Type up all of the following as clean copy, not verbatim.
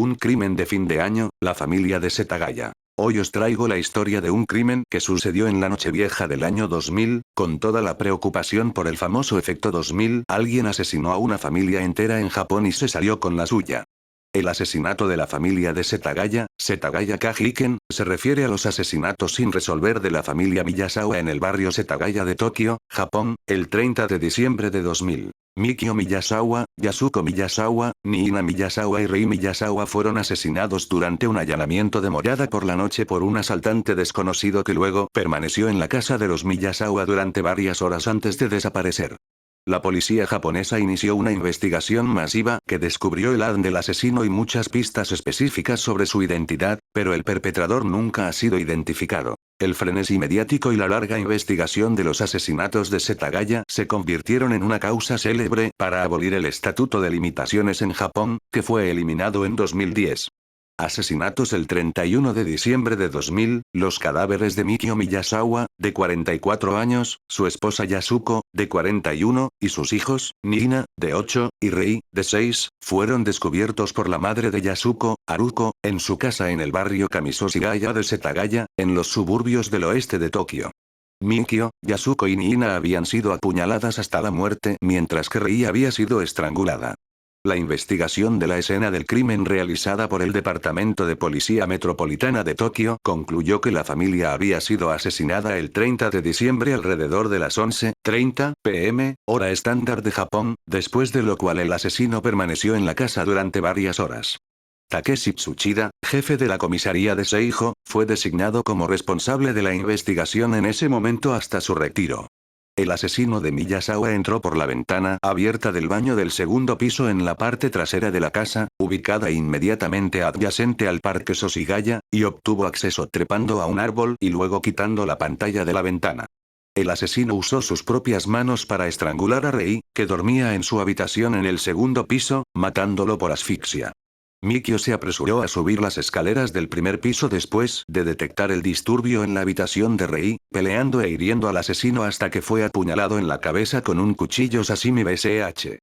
Un crimen de fin de año, la familia de Setagaya. Hoy os traigo la historia de un crimen que sucedió en la Nochevieja del año 2000, con toda la preocupación por el famoso efecto 2000. Alguien asesinó a una familia entera en Japón y se salió con la suya. El asesinato de la familia de Setagaya, Setagaya Kajiken, se refiere a los asesinatos sin resolver de la familia Miyazawa en el barrio Setagaya de Tokio, Japón, el 30 de diciembre de 2000. Mikio Miyazawa, Yasuko Miyazawa, Niina Miyazawa y Rei Miyazawa fueron asesinados durante un allanamiento de morada por la noche por un asaltante desconocido que luego permaneció en la casa de los Miyazawa durante varias horas antes de desaparecer. La policía japonesa inició una investigación masiva que descubrió el ADN del asesino y muchas pistas específicas sobre su identidad, pero el perpetrador nunca ha sido identificado. El frenesí mediático y la larga investigación de los asesinatos de Setagaya se convirtieron en una causa célebre para abolir el Estatuto de Limitaciones en Japón, que fue eliminado en 2010. Asesinatos el 31 de diciembre de 2000, los cadáveres de Mikio Miyazawa, de 44 años, su esposa Yasuko, de 41, y sus hijos, Niina, de 8, y Rei, de 6, fueron descubiertos por la madre de Yasuko, Haruko, en su casa en el barrio Kamisoshigaya de Setagaya, en los suburbios del oeste de Tokio. Mikio, Yasuko y Niina habían sido apuñaladas hasta la muerte, mientras que Rei había sido estrangulada. La investigación de la escena del crimen realizada por el Departamento de Policía Metropolitana de Tokio concluyó que la familia había sido asesinada el 30 de diciembre alrededor de las 11:30 p.m., hora estándar de Japón, después de lo cual el asesino permaneció en la casa durante varias horas. Takeshi Tsuchida, jefe de la comisaría de Seijo, fue designado como responsable de la investigación en ese momento hasta su retiro. El asesino de Miyazawa entró por la ventana abierta del baño del segundo piso en la parte trasera de la casa, ubicada inmediatamente adyacente al parque Soshigaya, y obtuvo acceso trepando a un árbol y luego quitando la pantalla de la ventana. El asesino usó sus propias manos para estrangular a Rei, que dormía en su habitación en el segundo piso, matándolo por asfixia. Mikio se apresuró a subir las escaleras del primer piso después de detectar el disturbio en la habitación de Rei, peleando e hiriendo al asesino hasta que fue apuñalado en la cabeza con un cuchillo sashimi BSH.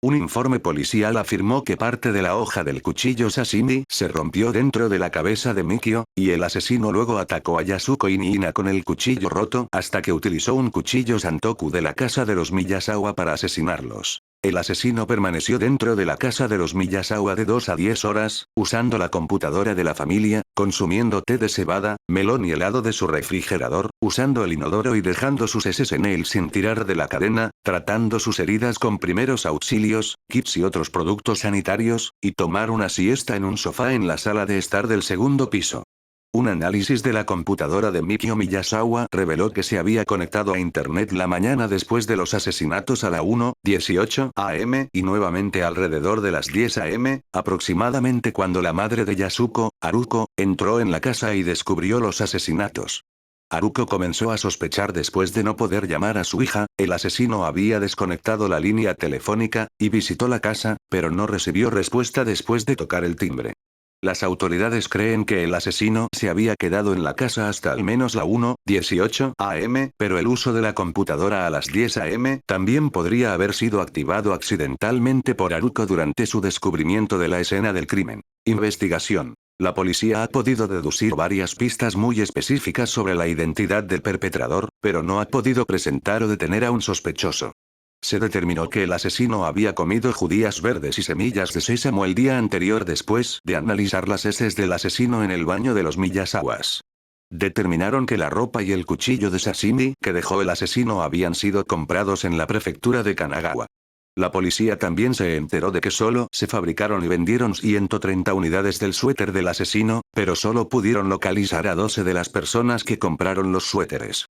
Un informe policial afirmó que parte de la hoja del cuchillo sashimi se rompió dentro de la cabeza de Mikio, y el asesino luego atacó a Yasuko y Niina con el cuchillo roto hasta que utilizó un cuchillo santoku de la casa de los Miyazawa para asesinarlos. El asesino permaneció dentro de la casa de los Miyazawa de 2 a 10 horas, usando la computadora de la familia, consumiendo té de cebada, melón y helado de su refrigerador, usando el inodoro y dejando sus heces en él sin tirar de la cadena, tratando sus heridas con primeros auxilios, kits y otros productos sanitarios, y tomar una siesta en un sofá en la sala de estar del segundo piso. Un análisis de la computadora de Mikio Miyazawa reveló que se había conectado a internet la mañana después de los asesinatos a la 1:18 am y nuevamente alrededor de las 10 am, aproximadamente cuando la madre de Yasuko, Haruko, entró en la casa y descubrió los asesinatos. Haruko comenzó a sospechar después de no poder llamar a su hija. El asesino había desconectado la línea telefónica, y visitó la casa, pero no recibió respuesta después de tocar el timbre. Las autoridades creen que el asesino se había quedado en la casa hasta al menos la 1:18 am, pero el uso de la computadora a las 10 am también podría haber sido activado accidentalmente por Haruko durante su descubrimiento de la escena del crimen. Investigación. La policía ha podido deducir varias pistas muy específicas sobre la identidad del perpetrador, pero no ha podido presentar o detener a un sospechoso. Se determinó que el asesino había comido judías verdes y semillas de sésamo el día anterior después de analizar las heces del asesino en el baño de los Miyazawas. Determinaron que la ropa y el cuchillo de sashimi que dejó el asesino habían sido comprados en la prefectura de Kanagawa. La policía también se enteró de que solo se fabricaron y vendieron 130 unidades del suéter del asesino, pero solo pudieron localizar a 12 de las personas que compraron los suéteres.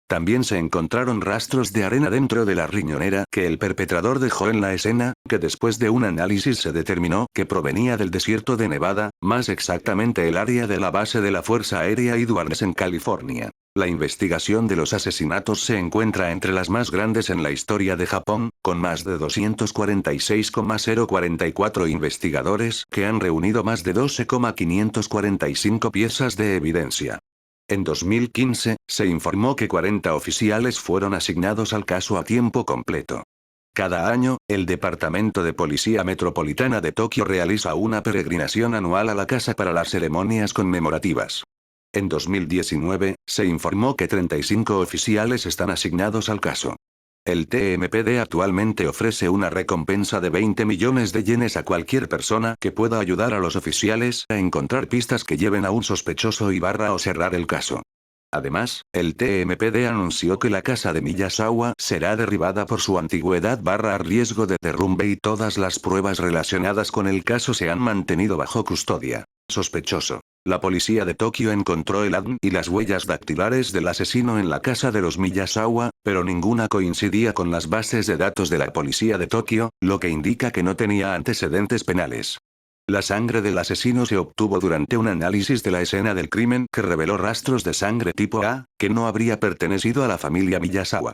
También se encontraron rastros de arena dentro de la riñonera que el perpetrador dejó en la escena, que después de un análisis se determinó que provenía del desierto de Nevada, más exactamente el área de la base de la Fuerza Aérea Edwards en California. La investigación de los asesinatos se encuentra entre las más grandes en la historia de Japón, con más de 246,044 investigadores que han reunido más de 12,545 piezas de evidencia. En 2015, se informó que 40 oficiales fueron asignados al caso a tiempo completo. Cada año, el Departamento de Policía Metropolitana de Tokio realiza una peregrinación anual a la casa para las ceremonias conmemorativas. En 2019, se informó que 35 oficiales están asignados al caso. El TMPD actualmente ofrece una recompensa de 20 millones de yenes a cualquier persona que pueda ayudar a los oficiales a encontrar pistas que lleven a un sospechoso o cerrar el caso. Además, el TMPD anunció que la casa de Miyazawa será derribada por su antigüedad / riesgo de derrumbe y todas las pruebas relacionadas con el caso se han mantenido bajo custodia. Sospechoso. La policía de Tokio encontró el ADN y las huellas dactilares del asesino en la casa de los Miyazawa, pero ninguna coincidía con las bases de datos de la policía de Tokio, lo que indica que no tenía antecedentes penales. La sangre del asesino se obtuvo durante un análisis de la escena del crimen que reveló rastros de sangre tipo A, que no habría pertenecido a la familia Miyazawa.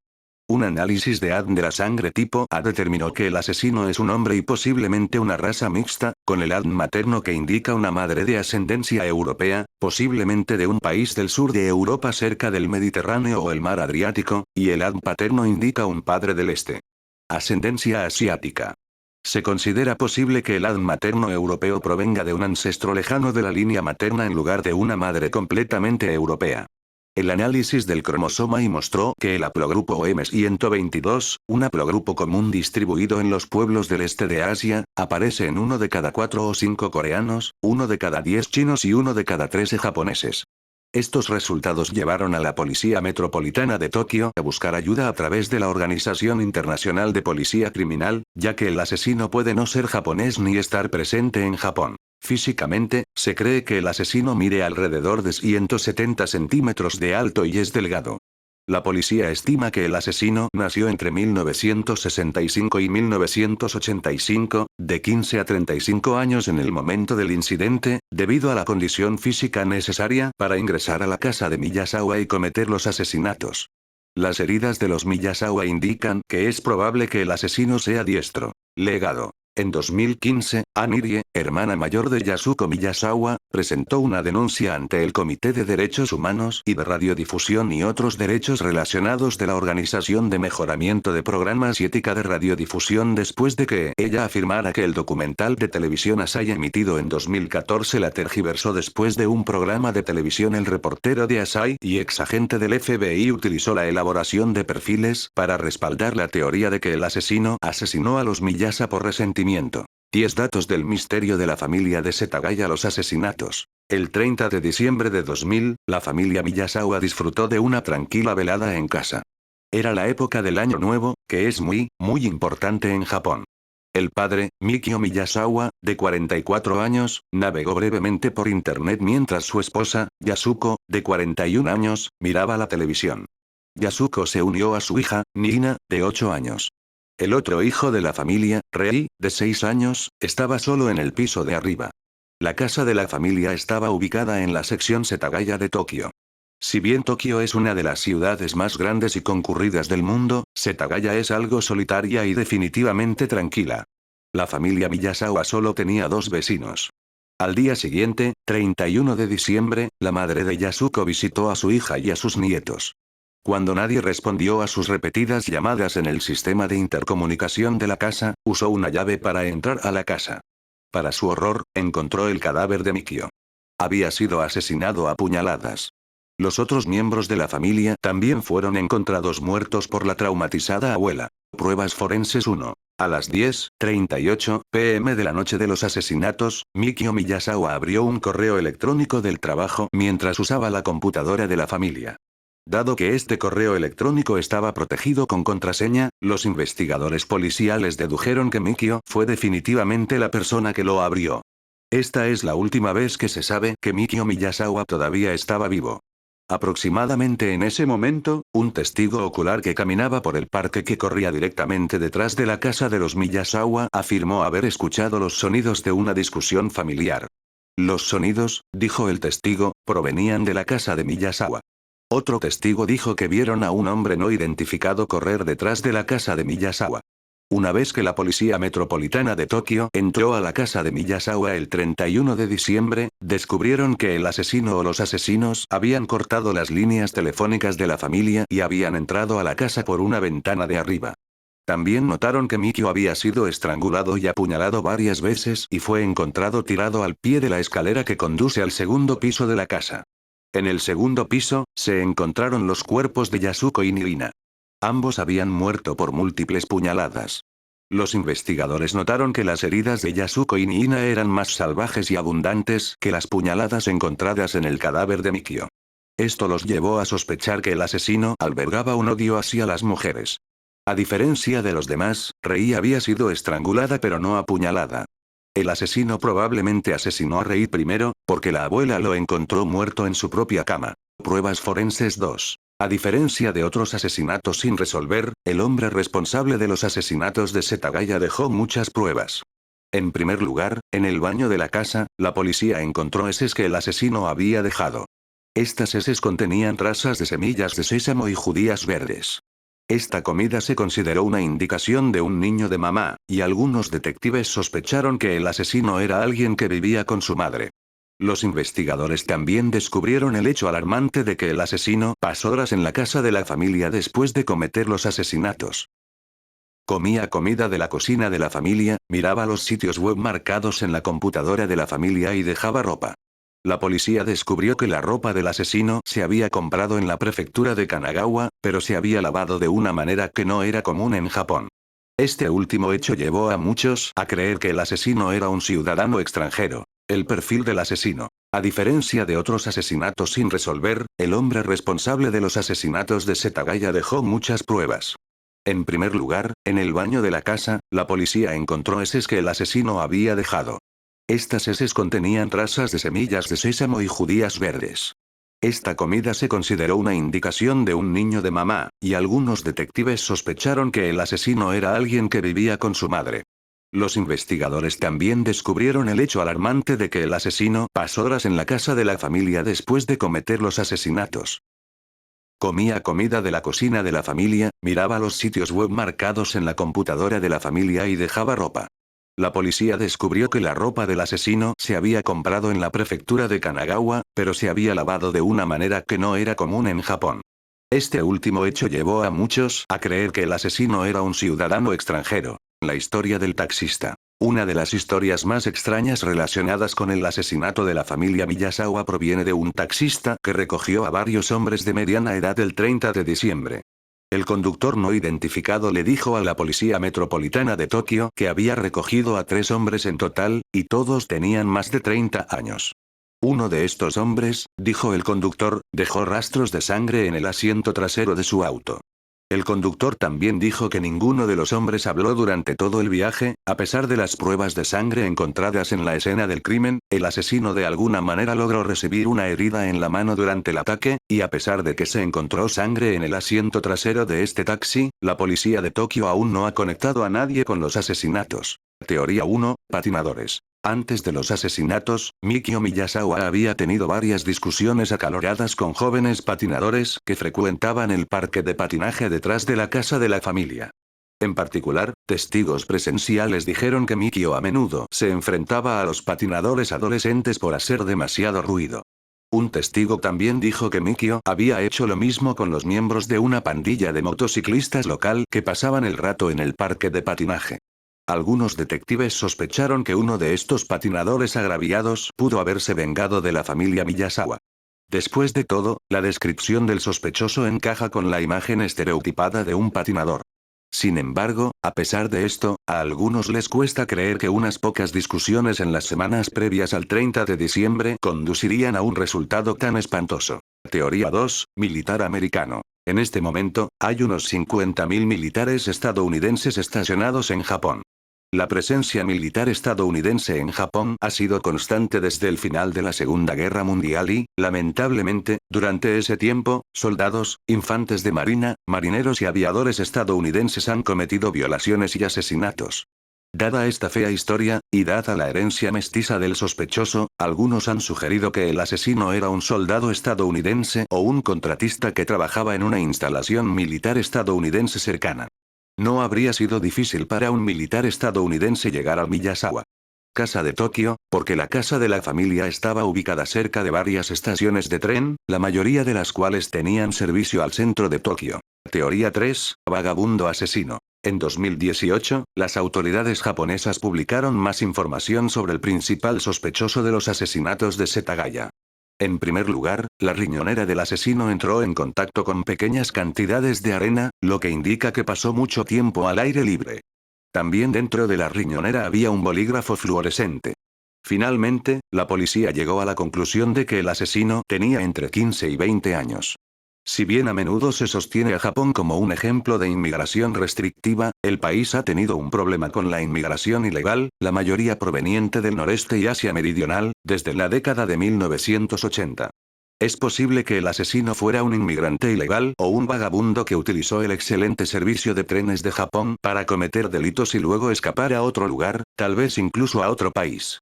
Un análisis de ADN de la sangre tipo A determinó que el asesino es un hombre y posiblemente una raza mixta, con el ADN materno que indica una madre de ascendencia europea, posiblemente de un país del sur de Europa cerca del Mediterráneo o el mar Adriático, y el ADN paterno indica un padre del este. Ascendencia asiática. Se considera posible que el ADN materno europeo provenga de un ancestro lejano de la línea materna en lugar de una madre completamente europea. El análisis del cromosoma y mostró que el haplogrupo OM122, un haplogrupo común distribuido en los pueblos del este de Asia, aparece en 1 de cada 4 o 5 coreanos, 1 de cada 10 chinos y 1 de cada 13 japoneses. Estos resultados llevaron a la Policía Metropolitana de Tokio a buscar ayuda a través de la Organización Internacional de Policía Criminal, ya que el asesino puede no ser japonés ni estar presente en Japón. Físicamente, se cree que el asesino mide alrededor de 170 centímetros de alto y es delgado. La policía estima que el asesino nació entre 1965 y 1985, de 15 a 35 años en el momento del incidente, debido a la condición física necesaria para ingresar a la casa de Miyazawa y cometer los asesinatos. Las heridas de los Miyazawa indican que es probable que el asesino sea diestro. Legado. En 2015, Anirie, hermana mayor de Yasuko Miyazawa, presentó una denuncia ante el Comité de Derechos Humanos y de Radiodifusión y otros derechos relacionados de la Organización de Mejoramiento de Programas y Ética de Radiodifusión después de que ella afirmara que el documental de televisión Asahi emitido en 2014 la tergiversó después de un programa de televisión. El reportero de Asahi y exagente del FBI utilizó la elaboración de perfiles para respaldar la teoría de que el asesino asesinó a los Miyaza por resentimiento. 10 datos del misterio de la familia de Setagaya. Los asesinatos. El 30 de diciembre de 2000, la familia Miyazawa disfrutó de una tranquila velada en casa. Era la época del Año Nuevo, que es muy importante en Japón. El padre, Mikio Miyazawa, de 44 años, navegó brevemente por internet mientras su esposa, Yasuko, de 41 años, miraba la televisión. Yasuko se unió a su hija, Nina, de 8 años. El otro hijo de la familia, Rei, de 6 años, estaba solo en el piso de arriba. La casa de la familia estaba ubicada en la sección Setagaya de Tokio. Si bien Tokio es una de las ciudades más grandes y concurridas del mundo, Setagaya es algo solitaria y definitivamente tranquila. La familia Miyazawa solo tenía 2 vecinos. Al día siguiente, 31 de diciembre, la madre de Yasuko visitó a su hija y a sus nietos. Cuando nadie respondió a sus repetidas llamadas en el sistema de intercomunicación de la casa, usó una llave para entrar a la casa. Para su horror, encontró el cadáver de Mikio. Había sido asesinado a puñaladas. Los otros miembros de la familia también fueron encontrados muertos por la traumatizada abuela. Pruebas forenses 1. A las 10:38 p.m. de la noche de los asesinatos, Mikio Miyazawa abrió un correo electrónico del trabajo mientras usaba la computadora de la familia. Dado que este correo electrónico estaba protegido con contraseña, los investigadores policiales dedujeron que Mikio fue definitivamente la persona que lo abrió. Esta es la última vez que se sabe que Mikio Miyazawa todavía estaba vivo. Aproximadamente en ese momento, un testigo ocular que caminaba por el parque que corría directamente detrás de la casa de los Miyazawa afirmó haber escuchado los sonidos de una discusión familiar. Los sonidos, dijo el testigo, provenían de la casa de Miyazawa. Otro testigo dijo que vieron a un hombre no identificado correr detrás de la casa de Miyazawa. Una vez que la Policía Metropolitana de Tokio entró a la casa de Miyazawa el 31 de diciembre, descubrieron que el asesino o los asesinos habían cortado las líneas telefónicas de la familia y habían entrado a la casa por una ventana de arriba. También notaron que Mikio había sido estrangulado y apuñalado varias veces y fue encontrado tirado al pie de la escalera que conduce al segundo piso de la casa. En el segundo piso, se encontraron los cuerpos de Yasuko y Nirina. Ambos habían muerto por múltiples puñaladas. Los investigadores notaron que las heridas de Yasuko y Nirina eran más salvajes y abundantes que las puñaladas encontradas en el cadáver de Mikio. Esto los llevó a sospechar que el asesino albergaba un odio hacia las mujeres. A diferencia de los demás, Rei había sido estrangulada pero no apuñalada. El asesino probablemente asesinó a Rei primero, porque la abuela lo encontró muerto en su propia cama. Pruebas forenses 2. A diferencia de otros asesinatos sin resolver, el hombre responsable de los asesinatos de Setagaya dejó muchas pruebas. En primer lugar, en el baño de la casa, la policía encontró heces que el asesino había dejado. Estas heces contenían trazas de semillas de sésamo y judías verdes. Esta comida se consideró una indicación de un niño de mamá, y algunos detectives sospecharon que el asesino era alguien que vivía con su madre. Los investigadores también descubrieron el hecho alarmante de que el asesino pasó horas en la casa de la familia después de cometer los asesinatos. Comía comida de la cocina de la familia, miraba los sitios web marcados en la computadora de la familia y dejaba ropa. La policía descubrió que la ropa del asesino se había comprado en la prefectura de Kanagawa, pero se había lavado de una manera que no era común en Japón. Este último hecho llevó a muchos a creer que el asesino era un ciudadano extranjero. El perfil del asesino. A diferencia de otros asesinatos sin resolver, el hombre responsable de los asesinatos de Setagaya dejó muchas pruebas. En primer lugar, en el baño de la casa, la policía encontró heces que el asesino había dejado. Estas heces contenían trazas de semillas de sésamo y judías verdes. Esta comida se consideró una indicación de un niño de mamá, y algunos detectives sospecharon que el asesino era alguien que vivía con su madre. Los investigadores también descubrieron el hecho alarmante de que el asesino pasó horas en la casa de la familia después de cometer los asesinatos. Comía comida de la cocina de la familia, miraba los sitios web marcados en la computadora de la familia y dejaba ropa. La policía descubrió que la ropa del asesino se había comprado en la prefectura de Kanagawa, pero se había lavado de una manera que no era común en Japón. Este último hecho llevó a muchos a creer que el asesino era un ciudadano extranjero. La historia del taxista. Una de las historias más extrañas relacionadas con el asesinato de la familia Miyazawa proviene de un taxista que recogió a varios hombres de mediana edad el 30 de diciembre. El conductor no identificado le dijo a la policía metropolitana de Tokio que había recogido a 3 hombres en total, y todos tenían más de 30 años. Uno de estos hombres, dijo el conductor, dejó rastros de sangre en el asiento trasero de su auto. El conductor también dijo que ninguno de los hombres habló durante todo el viaje, a pesar de las pruebas de sangre encontradas en la escena del crimen, el asesino de alguna manera logró recibir una herida en la mano durante el ataque, y a pesar de que se encontró sangre en el asiento trasero de este taxi, la policía de Tokio aún no ha conectado a nadie con los asesinatos. Teoría 1, patinadores. Antes de los asesinatos, Mikio Miyazawa había tenido varias discusiones acaloradas con jóvenes patinadores que frecuentaban el parque de patinaje detrás de la casa de la familia. En particular, testigos presenciales dijeron que Mikio a menudo se enfrentaba a los patinadores adolescentes por hacer demasiado ruido. Un testigo también dijo que Mikio había hecho lo mismo con los miembros de una pandilla de motociclistas local que pasaban el rato en el parque de patinaje. Algunos detectives sospecharon que uno de estos patinadores agraviados pudo haberse vengado de la familia Miyazawa. Después de todo, la descripción del sospechoso encaja con la imagen estereotipada de un patinador. Sin embargo, a pesar de esto, a algunos les cuesta creer que unas pocas discusiones en las semanas previas al 30 de diciembre conducirían a un resultado tan espantoso. Teoría 2, militar americano. En este momento, hay unos 50.000 militares estadounidenses estacionados en Japón. La presencia militar estadounidense en Japón ha sido constante desde el final de la Segunda Guerra Mundial y, lamentablemente, durante ese tiempo, soldados, infantes de marina, marineros y aviadores estadounidenses han cometido violaciones y asesinatos. Dada esta fea historia, y dada la herencia mestiza del sospechoso, algunos han sugerido que el asesino era un soldado estadounidense o un contratista que trabajaba en una instalación militar estadounidense cercana. No habría sido difícil para un militar estadounidense llegar al Miyazawa casa de Tokio, porque la casa de la familia estaba ubicada cerca de varias estaciones de tren, la mayoría de las cuales tenían servicio al centro de Tokio. Teoría 3, vagabundo asesino. En 2018, las autoridades japonesas publicaron más información sobre el principal sospechoso de los asesinatos de Setagaya. En primer lugar, la riñonera del asesino entró en contacto con pequeñas cantidades de arena, lo que indica que pasó mucho tiempo al aire libre. También dentro de la riñonera había un bolígrafo fluorescente. Finalmente, la policía llegó a la conclusión de que el asesino tenía entre 15 y 20 años. Si bien a menudo se sostiene a Japón como un ejemplo de inmigración restrictiva, el país ha tenido un problema con la inmigración ilegal, la mayoría proveniente del noreste y Asia Meridional, desde la década de 1980. Es posible que el asesino fuera un inmigrante ilegal o un vagabundo que utilizó el excelente servicio de trenes de Japón para cometer delitos y luego escapar a otro lugar, tal vez incluso a otro país.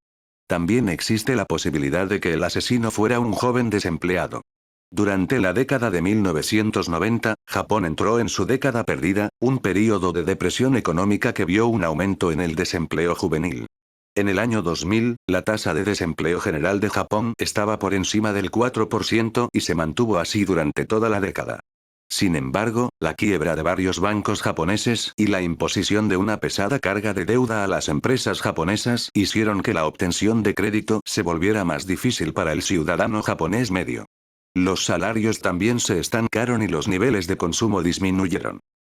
También existe la posibilidad de que el asesino fuera un joven desempleado. Durante la década de 1990, Japón entró en su década perdida, un período de depresión económica que vio un aumento en el desempleo juvenil. En el año 2000, la tasa de desempleo general de Japón estaba por encima del 4% y se mantuvo así durante toda la década. Sin embargo, la quiebra de varios bancos japoneses y la imposición de una pesada carga de deuda a las empresas japonesas hicieron que la obtención de crédito se volviera más difícil para el ciudadano japonés medio. Los salarios también se estancaron y los niveles de consumo disminuyeron.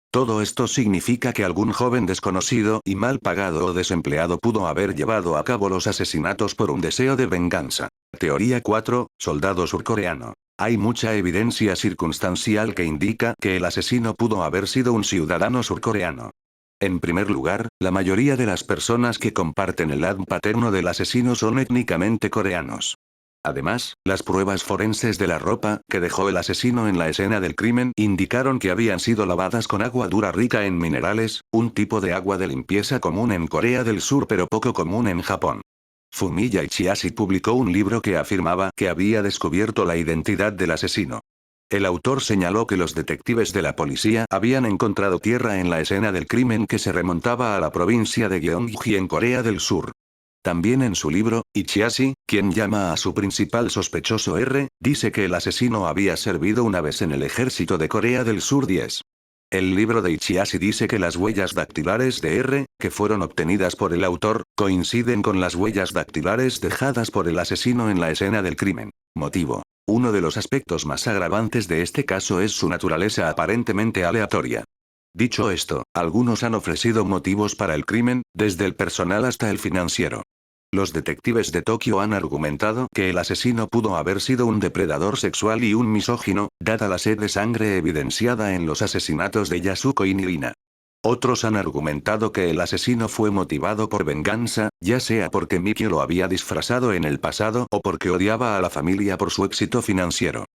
Todo esto significa que algún joven desconocido y mal pagado o desempleado pudo haber llevado a cabo los asesinatos por un deseo de venganza. Teoría 4, soldado surcoreano. Hay mucha evidencia circunstancial que indica que el asesino pudo haber sido un ciudadano surcoreano. En primer lugar, la mayoría de las personas que comparten el ADN paterno del asesino son étnicamente coreanos. Además, las pruebas forenses de la ropa que dejó el asesino en la escena del crimen indicaron que habían sido lavadas con agua dura rica en minerales, un tipo de agua de limpieza común en Corea del Sur pero poco común en Japón. Fumiya Ichihashi publicó un libro que afirmaba que había descubierto la identidad del asesino. El autor señaló que los detectives de la policía habían encontrado tierra en la escena del crimen que se remontaba a la provincia de Gyeonggi en Corea del Sur. También en su libro, Ichihashi, quien llama a su principal sospechoso R, dice que el asesino había servido una vez en el ejército de Corea del Sur 10. El libro de Ichihashi dice que las huellas dactilares de R, que fueron obtenidas por el autor, coinciden con las huellas dactilares dejadas por el asesino en la escena del crimen. Motivo. Uno de los aspectos más agravantes de este caso es su naturaleza aparentemente aleatoria. Dicho esto, algunos han ofrecido motivos para el crimen, desde el personal hasta el financiero. Los detectives de Tokio han argumentado que el asesino pudo haber sido un depredador sexual y un misógino, dada la sed de sangre evidenciada en los asesinatos de Yasuko y Nirina. Otros han argumentado que el asesino fue motivado por venganza, ya sea porque Miki lo había disfrazado en el pasado o porque odiaba a la familia por su éxito financiero.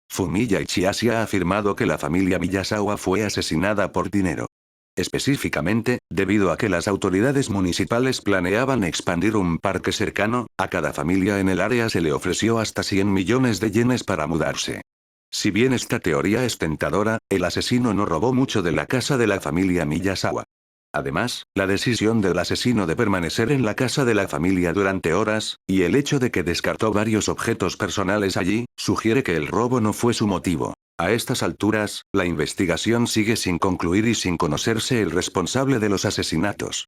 Fumiya Ichihashi ha afirmado que la familia Miyazawa fue asesinada por dinero. Específicamente, debido a que las autoridades municipales planeaban expandir un parque cercano, a cada familia en el área se le ofreció hasta 100 millones de yenes para mudarse. Si bien esta teoría es tentadora, el asesino no robó mucho de la casa de la familia Miyazawa. Además, la decisión del asesino de permanecer en la casa de la familia durante horas, y el hecho de que descartó varios objetos personales allí, sugiere que el robo no fue su motivo. A estas alturas, la investigación sigue sin concluir y sin conocerse el responsable de los asesinatos.